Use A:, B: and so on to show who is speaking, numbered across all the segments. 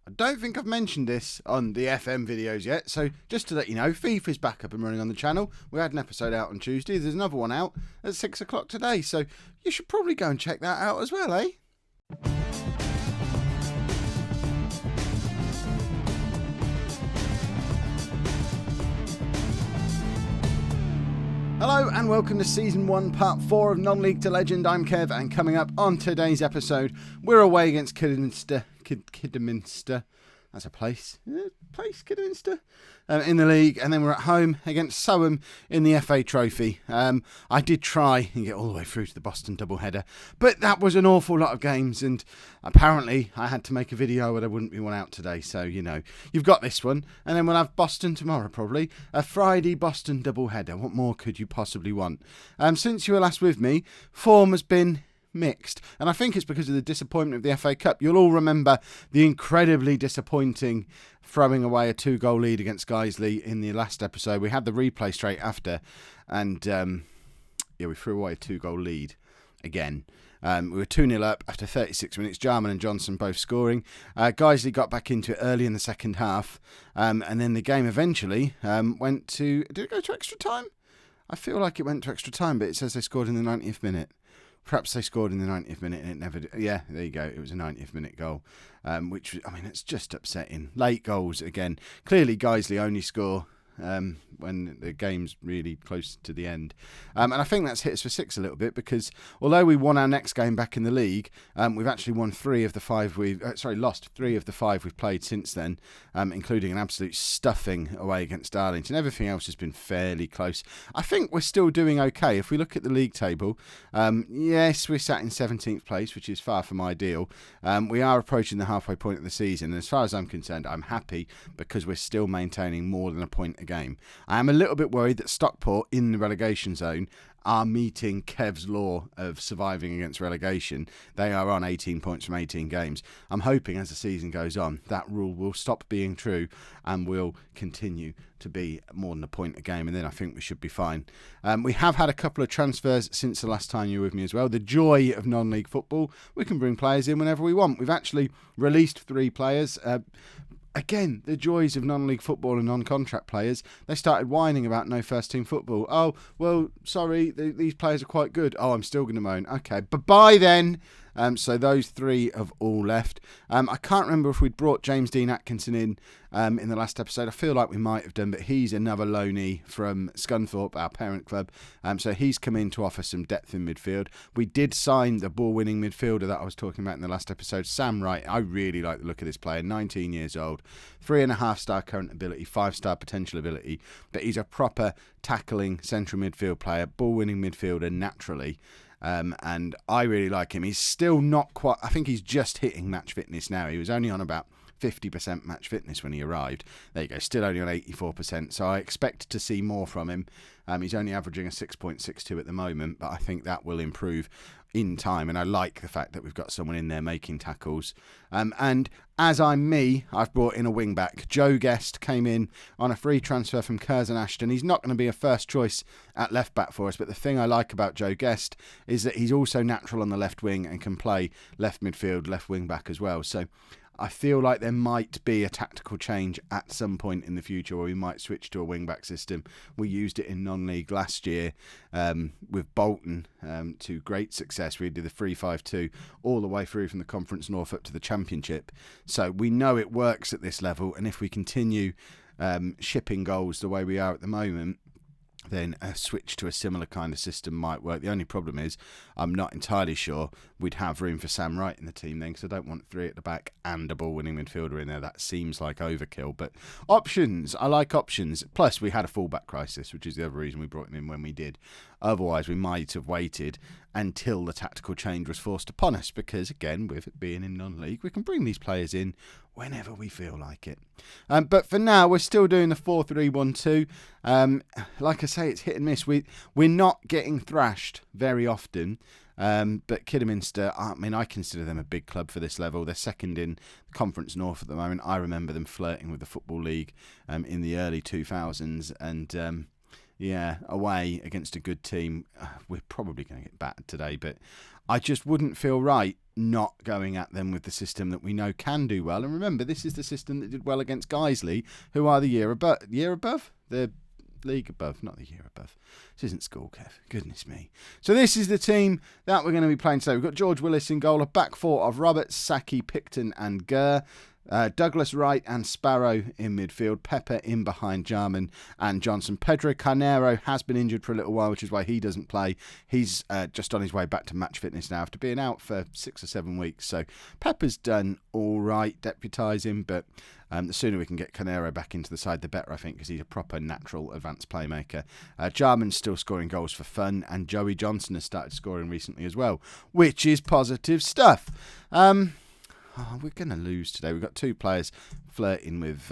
A: I don't think I've mentioned this on the FM videos yet, so just to let you know, FIFA's back up and running on the channel. We had an episode out on Tuesday. There's another one out at 6 o'clock today, so you should probably go and check that out as well, eh? Hello and welcome to Season 1, Part 4 of Non-League to Legend. I'm Kev, and coming up on today's episode, we're away against Kidderminster. Kidderminster. That's a place. Kidderminster. In the league, and then we're at home against S01 in the FA Trophy. I did try and get all the way through to the Boston doubleheader, but that was an awful lot of games, and apparently I had to make a video where there wouldn't be one out today, so you know, you've got this one, and then we'll have Boston tomorrow probably, a Friday Boston doubleheader. What more could you possibly want? Since you were last with me, form has been mixed, and I think it's because of the disappointment of the FA Cup. You'll all remember the incredibly disappointing throwing away a 2-goal lead against Gainsborough in the last episode. We had the replay straight after, and we threw away a 2-goal lead again. We were 2-0 up after 36 minutes, Jarman and Johnson both scoring. Gaisley got back into it early in the second half, and then the game eventually went to... Did it go to extra time? I feel like it went to extra time, but it says they scored in the 90th minute. Perhaps they scored in the 90th minute and it never did. Yeah, there you go. It was a 90th minute goal, which, I mean, it's just upsetting. Late goals again. Clearly, Gaisley only score when the game's really close to the end. And I think that's hit us for 6 a little bit, because although we won our next game back in the league, we've actually won 3 of the 5 lost 3 of the 5 we've played since then, including an absolute stuffing away against Darlington. Everything else has been fairly close. I think we're still doing okay. If we look at the league table, yes, we're sat in 17th place, which is far from ideal. We are approaching the halfway point of the season, and as far as I'm concerned, I'm happy because we're still maintaining more than a point a game. I am a little bit worried that Stockport in the relegation zone are meeting Kev's law of surviving against relegation. They are on 18 points from 18 games. I'm hoping as the season goes on, that rule will stop being true and will continue to be more than a point a game, and then I think we should be fine. We have had a couple of transfers since the last time you were with me as well. The joy of non-league football, we can bring players in whenever we want. We've actually released 3 players. Again, the joys of non-league football and non-contract players. They started whining about no first-team football. Oh, well, sorry, these players are quite good. Oh, I'm still going to moan. Okay, bye-bye then. So those 3 have all left. I can't remember if we'd brought James Dean Atkinson in the last episode. I feel like we might have done, but he's another loanee from Scunthorpe, our parent club. So he's come in to offer some depth in midfield. We did sign the ball-winning midfielder that I was talking about in the last episode, Sam Wright. I really like the look of this player. 19 years old, 3.5-star current ability, 5-star potential ability. But he's a proper tackling central midfield player, ball-winning midfielder naturally. And I really like him. He's still not quite... I think he's just hitting match fitness now. He was only on about 50% match fitness when he arrived. There you go, still only on 84%. So I expect to see more from him. He's only averaging a 6.62 at the moment, but I think that will improve in time. And I like the fact that we've got someone in there making tackles. And as I'm me, I've brought in a wing-back. Joe Guest came in on a free transfer from Curzon Ashton. He's not going to be a first choice at left-back for us, but the thing I like about Joe Guest is that he's also natural on the left wing and can play left midfield, left wing-back as well. So I feel like there might be a tactical change at some point in the future where we might switch to a wing-back system. We used it in non-league last year with Bolton to great success. We did the 3-5-2 all the way through from the Conference North up to the Championship. So we know it works at this level, and if we continue shipping goals the way we are at the moment, then a switch to a similar kind of system might work. The only problem is I'm not entirely sure we'd have room for Sam Wright in the team then, because I don't want 3 at the back and a ball-winning midfielder in there. That seems like overkill. But options, I like options. Plus, we had a fullback crisis, which is the other reason we brought him in when we did. Otherwise, we might have waited until the tactical change was forced upon us, because, again, with it being in non-league, we can bring these players in whenever we feel like it. But for now, we're still doing the 4-3-1-2. Like I say, it's hit and miss. We're not getting thrashed very often. But Kidderminster, I mean, I consider them a big club for this level. They're second in Conference North at the moment. I remember them flirting with the Football League in the early 2000s, and Yeah, away against a good team. We're probably going to get battered today, but I just wouldn't feel right not going at them with the system that we know can do well. And remember, this is the system that did well against Guiseley, who are the year above? The league above, not the year above. This isn't school, Kev. Goodness me. So this is the team that we're going to be playing today. We've got George Willis in goal, a back four of Roberts, Saki, Picton and Gurr. Douglas Wright and Sparrow in midfield, Pepper in behind Jarman and Johnson. Pedro Carnero has been injured for a little while, which is why he doesn't play. He's just on his way back to match fitness now after being out for 6 or 7 weeks. So Pepper's done all right, deputising, but the sooner we can get Carnero back into the side, the better, I think, because he's a proper natural advanced playmaker. Jarman's still scoring goals for fun, and Joey Johnson has started scoring recently as well, which is positive stuff. We're going to lose today. We've got 2 players flirting with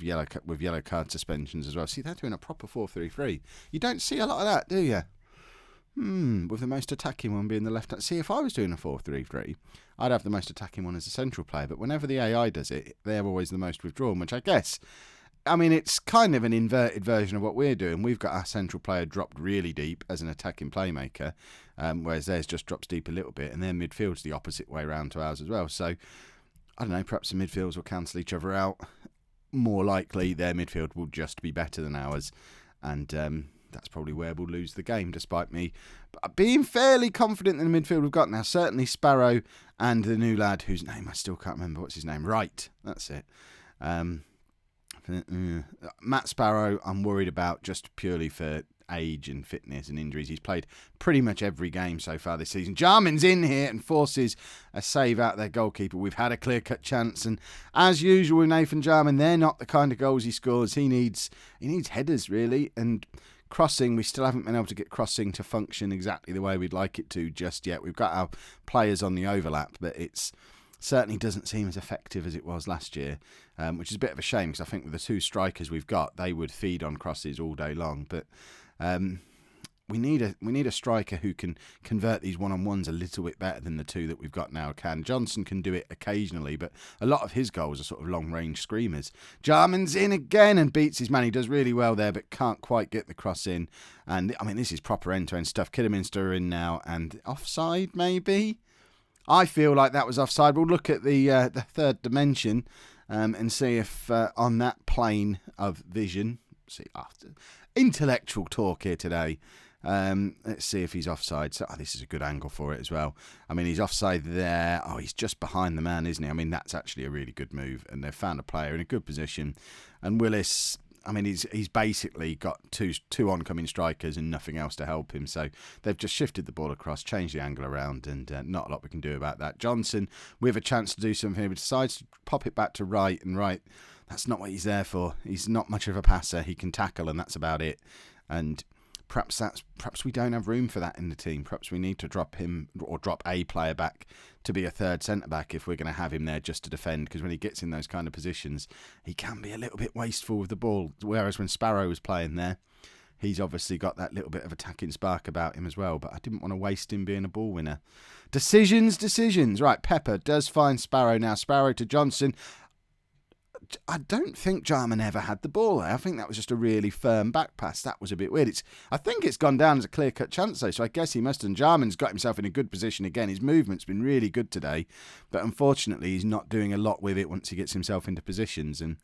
A: yellow card suspensions as well. See, they're doing a proper 4-3-3. You don't see a lot of that, do you? With the most attacking one being the left hand. See, if I was doing a 4-3-3, I'd have the most attacking one as a central player. But whenever the AI does it, they're always the most withdrawn, which I guess, I mean, it's kind of an inverted version of what we're doing. We've got our central player dropped really deep as an attacking playmaker, whereas theirs just drops deep a little bit, and their midfield's the opposite way round to ours as well. So, I don't know, perhaps the midfields will cancel each other out. More likely, their midfield will just be better than ours, and that's probably where we'll lose the game, despite me being fairly confident in the midfield we've got now. Certainly Sparrow and the new lad, whose name I still can't remember. What's his name? Wright. That's it. Matt Sparrow, I'm worried about just purely for age and fitness and injuries. He's played pretty much every game so far this season. Jarman's in here and forces a save out their goalkeeper. We've had a clear-cut chance, and as usual with Nathan Jarman, they're not the kind of goals he scores. He needs headers, really, and crossing, we still haven't been able to get crossing to function exactly the way we'd like it to just yet. We've got our players on the overlap, but it's certainly doesn't seem as effective as it was last year, which is a bit of a shame, because I think with the 2 strikers we've got, they would feed on crosses all day long. But we need a striker who can convert these one-on-ones a little bit better than the 2 that we've got now can. Johnson can do it occasionally, but a lot of his goals are sort of long-range screamers. Jarman's in again and beats his man. He does really well there, but can't quite get the cross in. And I mean, this is proper end-to-end stuff. Kidderminster are in now, and offside maybe. I feel like that was offside. We'll look at the third dimension and see if on that plane of vision, intellectual talk here today. Let's see if he's offside. So this is a good angle for it as well. I mean, he's offside there. Oh, he's just behind the man, isn't he? I mean, that's actually a really good move, and they've found a player in a good position. And Willis, I mean, he's basically got two oncoming strikers and nothing else to help him. So they've just shifted the ball across, changed the angle around, and not a lot we can do about that. Johnson, with a chance to do something, he decides to pop it back to Wright, and Wright, that's not what he's there for. He's not much of a passer. He can tackle, and that's about it. And perhaps we don't have room for that in the team. Perhaps we need to drop him or drop a player back to be a third centre-back if we're going to have him there just to defend, because when he gets in those kind of positions, he can be a little bit wasteful with the ball, whereas when Sparrow was playing there, he's obviously got that little bit of attacking spark about him as well, but I didn't want to waste him being a ball winner. Decisions. Right, Pepper does find Sparrow now. Sparrow to Johnson. I don't think Jarman ever had the ball there. I think that was just a really firm back pass. That was a bit weird. I think it's gone down as a clear-cut chance, though, so I guess he must have. And Jarman's got himself in a good position again. His movement's been really good today, but unfortunately he's not doing a lot with it once he gets himself into positions. And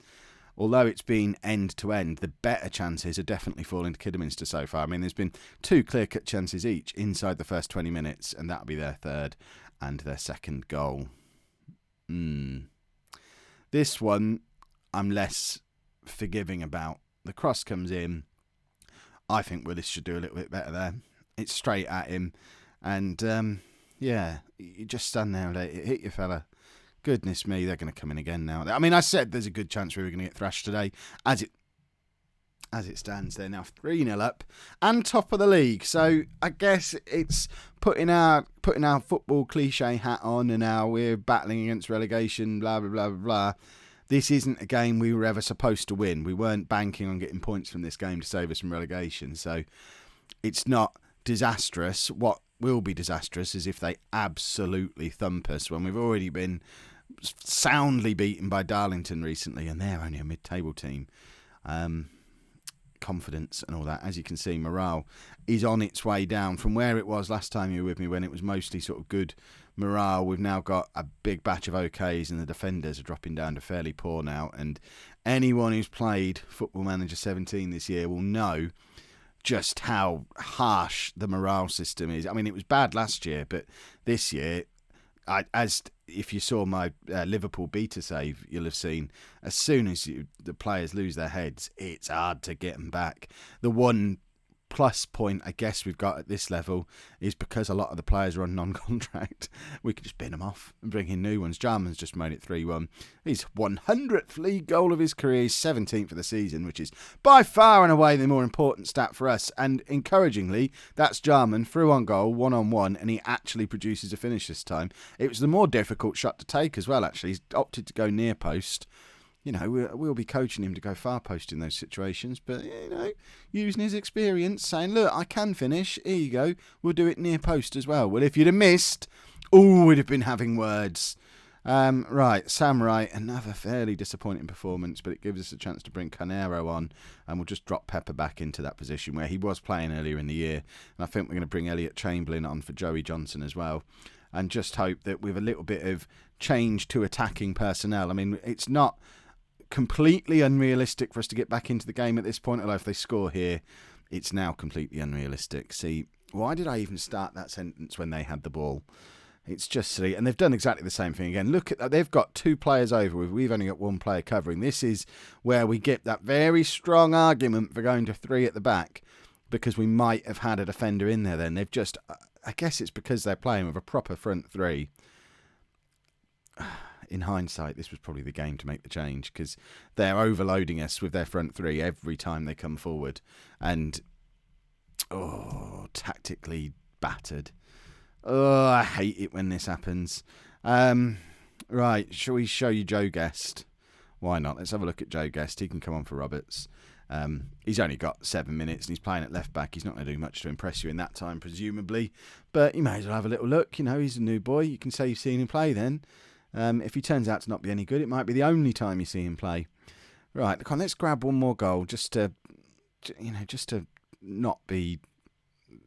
A: although it's been end-to-end, the better chances are definitely falling to Kidderminster so far. I mean, there's been 2 clear-cut chances each inside the first 20 minutes, and that'll be their third and their second goal. This one I'm less forgiving about. The cross comes in. I think Willis should do a little bit better there. It's straight at him. And, yeah, you just stand there and let it hit you, fella. Goodness me, they're going to come in again now. I mean, I said there's a good chance we were going to get thrashed today. As it stands, they're now 3-0 up and top of the league. So I guess it's putting our football cliche hat on, and now we're battling against relegation, blah, blah, blah, blah, blah. This isn't a game we were ever supposed to win. We weren't banking on getting points from this game to save us from relegation. So it's not disastrous. What will be disastrous is if they absolutely thump us when we've already been soundly beaten by Darlington recently, and they're only a mid-table team. confidence and all that. As you can see, morale is on its way down from where it was last time you were with me when it was mostly sort of good morale. We've now got a big batch of OKs and the defenders are dropping down to fairly poor now. And anyone who's played Football Manager 17 this year will know just how harsh the morale system is. I mean, it was bad last year, but this year, if you saw my Liverpool beta save, you'll have seen as soon as the players lose their heads, it's hard to get them back. The one plus point I guess we've got at this level is because a lot of the players are on non-contract, we could just bin them off and bring in new ones. Jarman's just made it 3-1. His 100th league goal of his career, his 17th of the season, which is by far and away the more important stat for us. And encouragingly, that's Jarman through on goal, 1-on-1, and he actually produces a finish this time. It was the more difficult shot to take as well, actually. He's opted to go near post. You know, we'll be coaching him to go far post in those situations, but, you know, using his experience, saying, look, I can finish, here you go, we'll do it near post as well. Well, if you'd have missed, we'd have been having words. Right, Samurai, another fairly disappointing performance, but it gives us a chance to bring Canero on, and we'll just drop Pepper back into that position where he was playing earlier in the year. And I think we're going to bring Elliot Chamberlain on for Joey Johnson as well, and just hope that with a little bit of change to attacking personnel, I mean, it's not completely unrealistic for us to get back into the game at this point, although if they score here, it's now completely unrealistic. See, why did I even start that sentence when they had the ball? It's just silly. And they've done exactly the same thing again. Look at that. They've got 2 players over. We've only got 1 player covering. This is where we get that very strong argument for going to 3 at the back, because we might have had a defender in there then. They've just, I guess it's because they're playing with a proper front 3. In hindsight, this was probably the game to make the change, because they're overloading us with their front 3 every time they come forward. And, tactically battered. I hate it when this happens. Right, shall we show you Joe Guest? Why not? Let's have a look at Joe Guest. He can come on for Roberts. He's only got 7 minutes and he's playing at left back. He's not going to do much to impress you in that time, presumably. But you may as well have a little look. You know, he's a new boy. You can say you've seen him play then. If he turns out to not be any good, it might be the only time you see him play. Right, come on, let's grab one more goal just to not be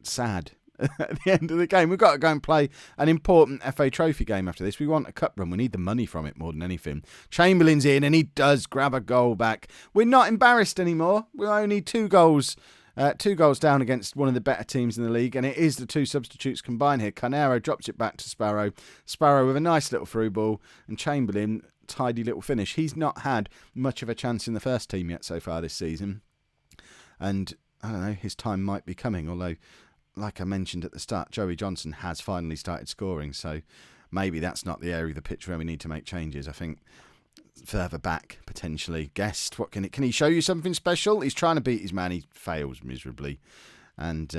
A: sad at the end of the game. We've got to go and play an important FA Trophy game after this. We want a cup run. We need the money from it more than anything. Chamberlain's in and he does grab a goal back. We're not embarrassed anymore. We're only 2 goals. 2 goals down against one of the better teams in the league, and it is the 2 substitutes combined here. Canero drops it back to Sparrow. Sparrow with a nice little through ball, and Chamberlain, tidy little finish. He's not had much of a chance in the first team yet so far this season, and I don't know, his time might be coming, although, like I mentioned at the start, Joey Johnson has finally started scoring, so maybe that's not the area of the pitch where we need to make changes. I think further back, potentially. Guest, what can he show you something special? He's trying to beat his man. He fails miserably. And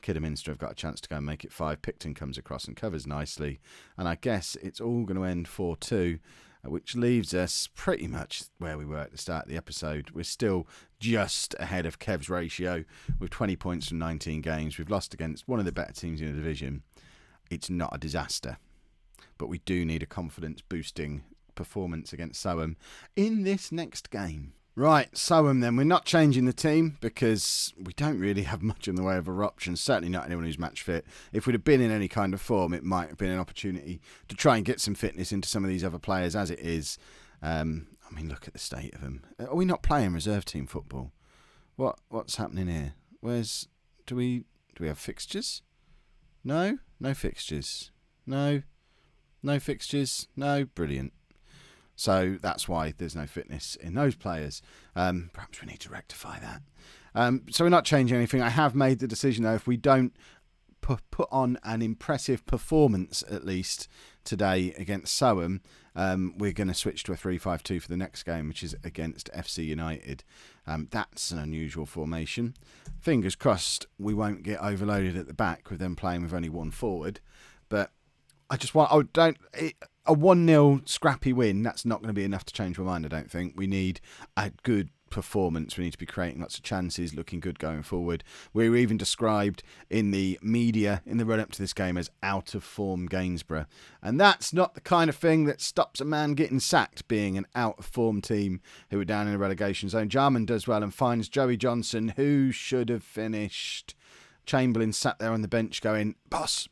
A: Kidderminster have got a chance to go and make it 5. Picton comes across and covers nicely. And I guess it's all going to end 4-2, which leaves us pretty much where we were at the start of the episode. We're still just ahead of KEV's ratio with 20 points from 19 games. We've lost against one of the better teams in the division. It's not a disaster, but we do need a confidence-boosting performance against Soham in this next game. Right, Soham then. We're not changing the team because we don't really have much in the way of other options, certainly not anyone who's match fit. If we'd have been in any kind of form, it might have been an opportunity to try and get some fitness into some of these other players. As it is, I mean, look at the state of them. Are we not playing reserve team football? What's happening here? Do we have fixtures? No fixtures. No fixtures. No, brilliant. So that's why there's no fitness in those players. Perhaps we need to rectify that. So we're not changing anything. I have made the decision, though, if we don't put on an impressive performance, at least today against Soham, we're going to switch to a 3-5-2 for the next game, which is against FC United. That's an unusual formation. Fingers crossed we won't get overloaded at the back with them playing with only 1 forward. But I just want... a 1-0 scrappy win, that's not going to be enough to change my mind, I don't think. We need a good performance. We need to be creating lots of chances, looking good going forward. We were even described in the media in the run-up to this game as out-of-form Gainsborough. And that's not the kind of thing that stops a man getting sacked, being an out-of-form team who are down in the relegation zone. Jarman does well and finds Joey Johnson, who should have finished. Chamberlain sat there on the bench going, boss,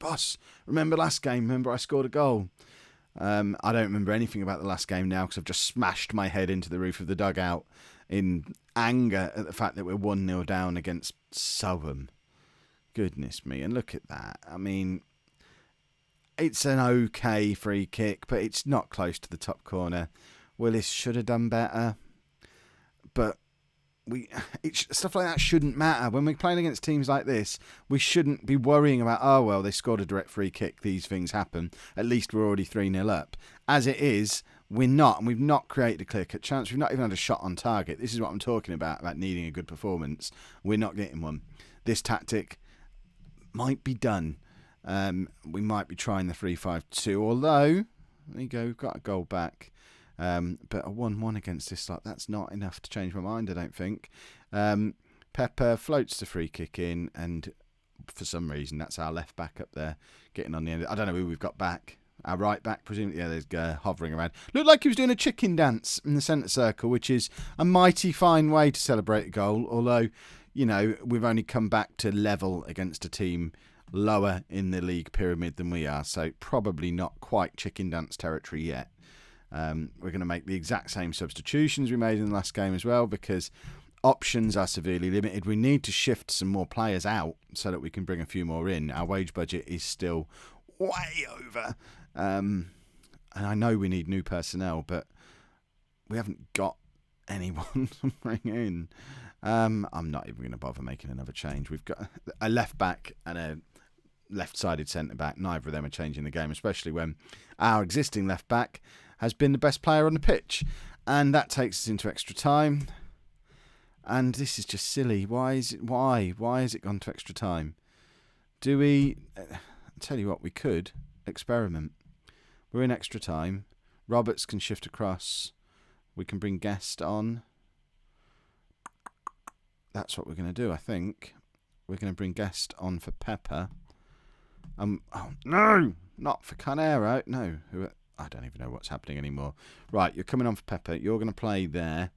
A: remember last game? Remember I scored a goal? I don't remember anything about the last game now because I've just smashed my head into the roof of the dugout in anger at the fact that we're 1-0 down against Southam. Goodness me, and look at that. I mean, it's an okay free kick, but it's not close to the top corner. Willis should have done better, but stuff like that shouldn't matter. When we're playing against teams like this, we shouldn't be worrying about, oh, well, they scored a direct free kick. These things happen. At least we're already 3-0 up. As it is, we're not, and we've not created a clear-cut chance. We've not even had a shot on target. This is what I'm talking about needing a good performance. We're not getting one. This tactic might be done. We might be trying the 3-5-2, although, there you go, we've got a goal back. But a 1-1 against this lot, that's not enough to change my mind, I don't think. Pepper floats the free kick in, and for some reason, that's our left back up there getting on the end. I don't know who we've got back. Our right back, presumably, yeah, there's hovering around. Looked like he was doing a chicken dance in the centre circle, which is a mighty fine way to celebrate a goal. Although, you know, we've only come back to level against a team lower in the league pyramid than we are, so probably not quite chicken dance territory yet. We're going to make the exact same substitutions we made in the last game as well, because options are severely limited. We need to shift some more players out so that we can bring a few more in. Our wage budget is still way over. And I know we need new personnel, but we haven't got anyone to bring in. I'm not even going to bother making another change. We've got a left back and a left-sided centre-back. Neither of them are changing the game, especially when our existing left-back has been the best player on the pitch. And that takes us into extra time. And this is just silly. Why has it gone to extra time? Do we... I'll tell you what, we could experiment. We're in extra time. Roberts can shift across. We can bring Guest on. That's what we're going to do, I think. We're going to bring Guest on for Pepper. Oh, no! Not for Carnero. No. I don't even know what's happening anymore. Right, you're coming on for Pepper. You're going to play there.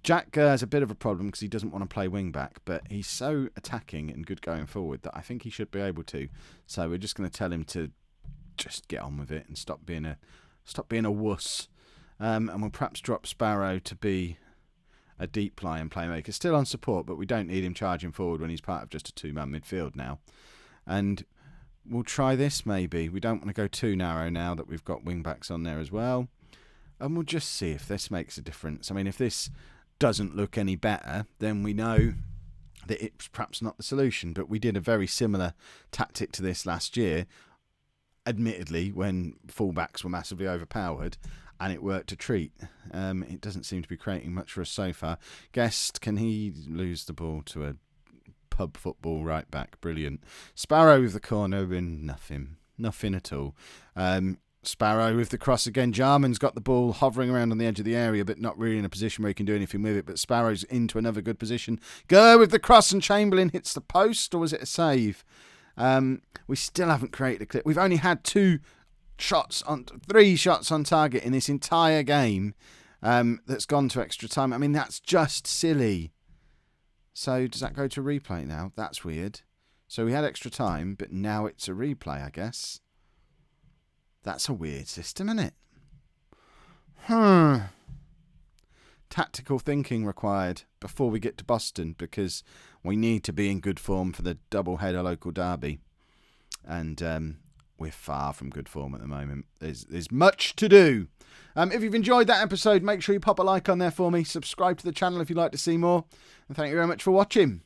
A: Jack Gurr has a bit of a problem because he doesn't want to play wing-back, but he's so attacking and good going forward that I think he should be able to. So we're just going to tell him to just get on with it and stop being a wuss. And we'll perhaps drop Sparrow to be a deep line playmaker. Still on support, but we don't need him charging forward when he's part of just a two-man midfield now. And we'll try this maybe. We don't want to go too narrow now that we've got wing-backs on there as well. And we'll just see if this makes a difference. I mean, if this doesn't look any better, then we know that it's perhaps not the solution. But we did a very similar tactic to this last year, admittedly, when fullbacks were massively overpowered, and it worked a treat. It doesn't seem to be creating much for us so far. Guest, can he lose the ball to a pub football right back? Brilliant. Sparrow with the corner, and nothing at all. Sparrow with the cross again. Jarman's got the ball hovering around on the edge of the area, but not really in a position where he can do anything with it. But Sparrow's into another good position. Gurr with the cross, and Chamberlain hits the post, or was it a save? We still haven't created a clip. We've only had 3 shots on target in this entire game. That's gone to extra time. I mean, that's just silly. So does that go to replay now? That's weird. So we had extra time, but now it's a replay, I guess. That's a weird system, isn't it? Tactical thinking required before we get to Boston, because we need to be in good form for the double-header local derby. And we're far from good form at the moment. There's much to do. If you've enjoyed that episode, make sure you pop a like on there for me. Subscribe to the channel if you'd like to see more. And thank you very much for watching.